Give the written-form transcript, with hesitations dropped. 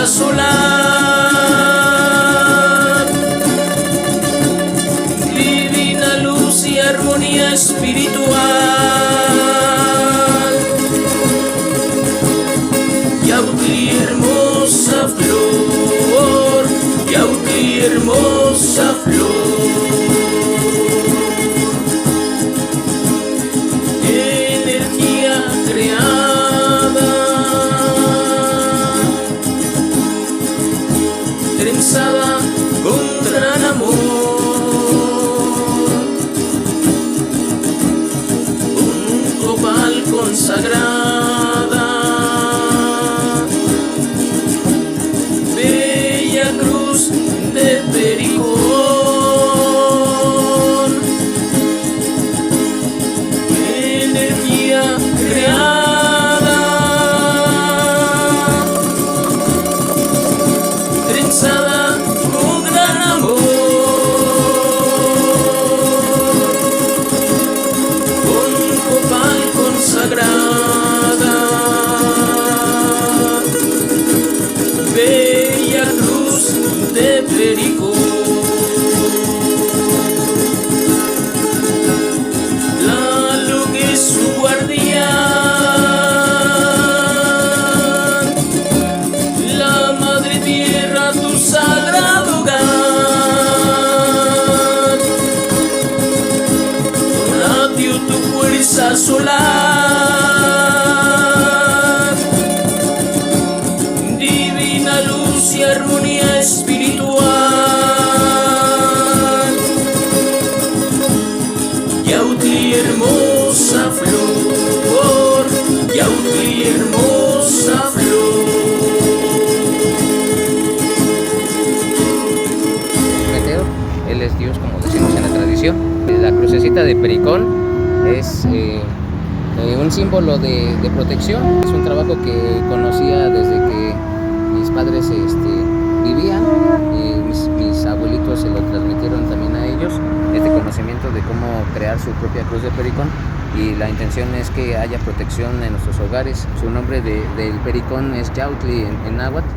fuerza solar, divina luz y armonía espiritual. Yautli, hermosa flor, Yautli, hermosa flor. Energía creada, trenzada con gran amor, un copal consagrada, bella cruz de Pericón, energía creada, trenzada con gran amor, con copal consagrada, bella cruz de Pericón. La luz es su guardián, la madre tierra tu sagrado hogar, radio tu fuerza solar, divina luz y armonía espiritual. Yautli, hermosa flor, Yautli, hermosa flor. Prometeo, él es Dios, como decimos en la tradición. La crucecita de Pericón es un símbolo de protección. Es un trabajo que conocía desde que mis padres vivían, y mis abuelitos se lo transmitieron también a ellos, este conocimiento de cómo crear su propia cruz de Pericón, y la intención es que haya protección en nuestros hogares. Su nombre del Pericón es Yautli en náhuatl.